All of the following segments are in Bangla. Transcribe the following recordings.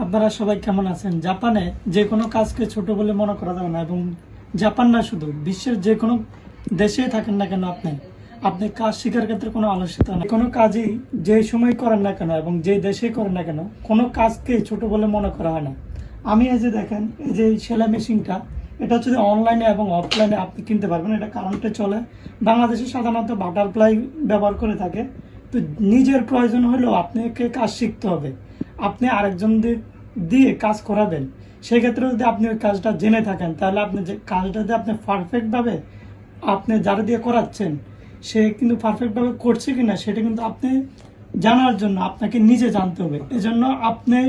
আপনারা সবাই কেমন আছেন? জাপানে যে কোনো কাজকে ছোট বলে মনে করা যাবে না, এবং জাপান না, শুধু বিশ্বের যে কোনো দেশেই থাকেন না কেন, আপনি আপনি কাজ শেখার ক্ষেত্রে কোনো আলস্যতা নেই। কোনো কাজই যে সময় করেন না কেন এবং যে দেশেই করেন না কেন, কোনো কাজকে ছোট বলে মনে করা হয় না। আমি এই যে দেখেন, এই যে সেলাই মেশিনটা, এটা হচ্ছে অনলাইনে এবং অফলাইনে আপনি কিনতে পারবেন। এটা কারেন্টে চলে। বাংলাদেশে সাধারণত বাটারফ্লাই ব্যবহার করে থাকে। তো নিজের প্রয়োজন হলেও আপনাকে কাজ শিখতে হবে। আপনি আরেকজনদের দিয়ে কাজ করাবেন, সেক্ষেত্রে যদি আপনি ওই কাজটা জেনে থাকেন, তাহলে আপনি যে কাজটা যদি আপনি পারফেক্টভাবে আপনি যারা দিয়ে করাচ্ছেন, সে কিন্তু পারফেক্টভাবে করছে কিনা সেটা কিন্তু আপনি জানার জন্য আপনাকে নিজে জানতে হবে। এজন্য আপনি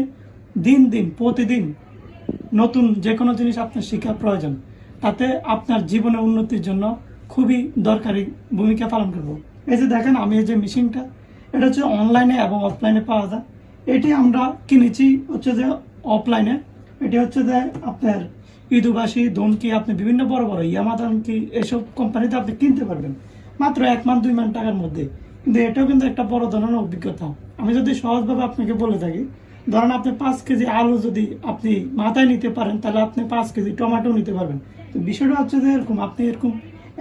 দিন দিন প্রতিদিন নতুন যে কোনো জিনিস আপনার শেখার প্রয়োজন। তাতে আপনার জীবনের উন্নতির জন্য খুবই দরকারি ভূমিকা পালন করব। এই যে দেখেন, আমি এই যে মেশিনটা, এটা হচ্ছে অনলাইনে এবং অফলাইনে পাওয়া যায়। এটি আমরা কিনেছি হচ্ছে যে অফলাইনে। এটি হচ্ছে যে আপনার ইদুবাসী, দনকি, আপনি বিভিন্ন বড় বড় ইয়ামাদানকি এসব কোম্পানিতে আপনি কিনতে পারবেন মাত্র 1 মান 2 মান টাকার মধ্যে। কিন্তু এটাও কিন্তু একটা বড় ধরনের অভিজ্ঞতা। আমি যদি সহজভাবে আপনাকে বলে থাকি, ধরেন আপনি 5 কেজি আলু যদি আপনি মাথায় নিতে পারেন, তাহলে আপনি 5 কেজি টমেটো নিতে পারবেন। তো বিষয়টা হচ্ছে যে এরকম, আপনি এরকম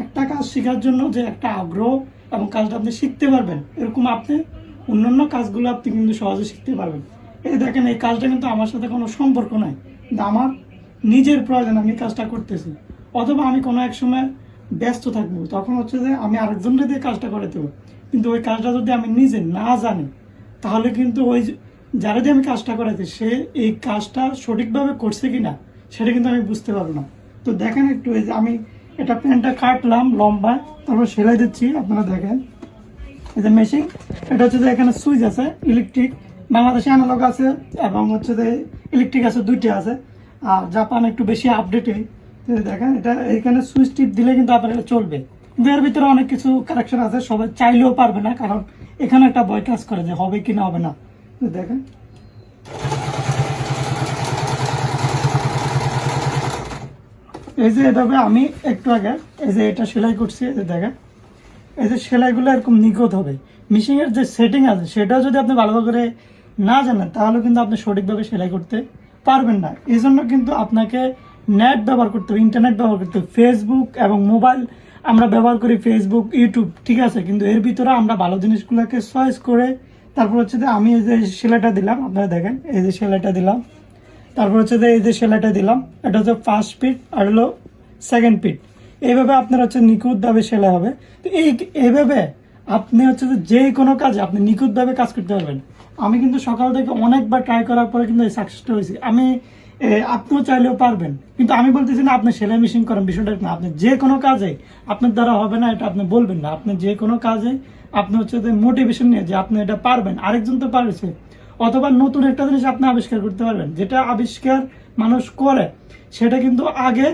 একটা কাজ শেখার জন্য যে একটা আগ্রহ এবং কাজটা আপনি শিখতে পারবেন, এরকম আপনি অন্যান্য কাজগুলো আপনি কিন্তু সহজে শিখতে পারবেন। এই দেখেন, এই কাজটা কিন্তু আমার সাথে কোনো সম্পর্ক নাই, কিন্তু আমার নিজের প্রয়োজন আমি কাজটা করতেছি। অথবা আমি কোনো এক সময় ব্যস্ত থাকবো, তখন হচ্ছে যে আমি আরেকজনকে দিয়ে কাজটা করে দেবো। কিন্তু ওই কাজটা যদি আমি নিজে না জানি, তাহলে কিন্তু ওই যারা দিয়ে আমি কাজটা করাইছি, সে এই কাজটা সঠিকভাবে করছে কিনা সেটা কিন্তু আমি বুঝতে পারবো না। তো দেখেন একটু, এই যে আমি এটা প্যান্টটা কাটলাম লম্বা, তারপর সেলাই দিচ্ছি। আপনারা দেখেন, এই যে মেশিন, এটা হচ্ছে যে এখানে সুইচ আছে ইলেকট্রিক। বাংলাদেশে অ্যানালগ আছে এবং হচ্ছে যে ইলেকট্রিক আছে, দুইটা আছে। আর জাপান একটু বেশি আপডেটেড। দেখেন, এটা এখানে সুইচ টিপ দিলে কিন্তু আপনার এটা চলবে। কিন্তু এর ভিতরে অনেক কিছু কারেকশন আছে, সবাই চাইলেও পারবে না, কারণ এখানে একটা ভয় কাজ করে যে হবে কি না হবে না। তো দেখেন, এই যে এভাবে আমি একটু আগে এই যে এটা সেলাই করছি, এই যে দেখেন, এই যে সেলাইগুলো এরকম নিখুঁত হবে। মেশিনের যে সেটিং আছে সেটাও যদি আপনি ভালোভাবে করে না জানেন, তাহলে কিন্তু আপনি সঠিকভাবে সেলাই করতে পারবেন না। এই জন্য কিন্তু আপনাকে নেট ব্যবহার করতে হবে, ইন্টারনেট ব্যবহার করতে হবে। ফেসবুক এবং মোবাইল আমরা ব্যবহার করি, ফেসবুক, ইউটিউব, ঠিক আছে, কিন্তু এর ভিতরে আমরা ভালো জিনিসগুলোকে চয়েস করে তারপর হচ্ছে যে আমি এই যে সেলাইটা দিলাম, আপনারা দেখেন, এই যে সেলাইটা দিলাম, তারপর হচ্ছে যে এই যে সেলাইটা দিলাম, এটা হচ্ছে 1st ফিট আর হলো 2nd ফিট। এইভাবে আপনার হচ্ছে নিখুঁতভাবে সেলাই হবে। তো এইভাবে আপনি হচ্ছে যে কোনো কাজে আপনি নিখুঁতভাবে কাজ করতে পারবেন। আমি কিন্তু সকাল থেকে অনেকবার ট্রাই করার পরে কিন্তু এই সাকসেসটা হয়েছি। আপনিও চাইলেও পারবেন, কিন্তু আমি বলতেছি না আপনি সেলাই মেশিন করেন, বিষয়টা না। আপনি যে কোনো কাজে আপনার দ্বারা হবে না এটা আপনি বলবেন না। আপনি যে কোনো কাজে আপনি হচ্ছে যে মোটিভেশন নিয়ে যে আপনি এটা পারবেন, আরেকজন তো পারছে, অথবা নতুন একটা জিনিস আপনি আবিষ্কার করতে পারবেন। যেটা আবিষ্কার মানুষ করে সেটা কিন্তু আগে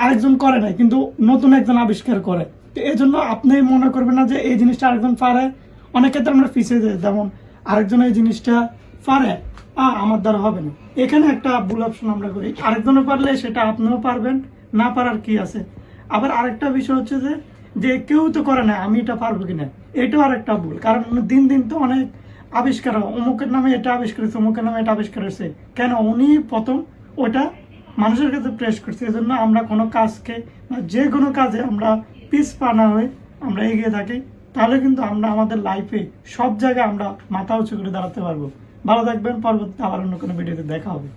আরেকজন করে নাই, কিন্তু নতুন একজন আবিষ্কার করে। তো এই জন্য আপনি মনে করবেন না যে এই জিনিসটা আরেকজন পারে। অনেক ক্ষেত্রে আমরা পিছিয়ে যাই, যেমন আরেকজন এই জিনিসটা পারে, আমার দ্বারা হবে না। এখানে একটা ভুল অপশন আমরা করি, আরেকজনও পারলে সেটা আপনিও পারবেন, না পারার কি আছে। আবার আরেকটা বিষয় হচ্ছে যে যে কেউ তো করে না, আমি এটা পারবো কিনা, এটাও আরেকটা ভুল। কারণ দিন দিন তো অনেক আবিষ্কার হয়, অমুকের নামে এটা আবিষ্কার হয়েছে, অমুকের নামে এটা আবিষ্কার হয়েছে, কেন উনি প্রথম ওটা মানুষের কাছে প্রেস করছে। এই জন্য আমরা কোনো কাজকে, যে কোনো কাজে আমরা পিস পা না হয়ে আমরা এগিয়ে থাকি, তাহলে কিন্তু আমরা আমাদের লাইফে সব জায়গায় আমরা মাথা উঁচু করে দাঁড়াতে পারবো। ভালো থাকবেন, পরবর্তীতে আবার অন্য কোনো ভিডিওতে দেখা হবে।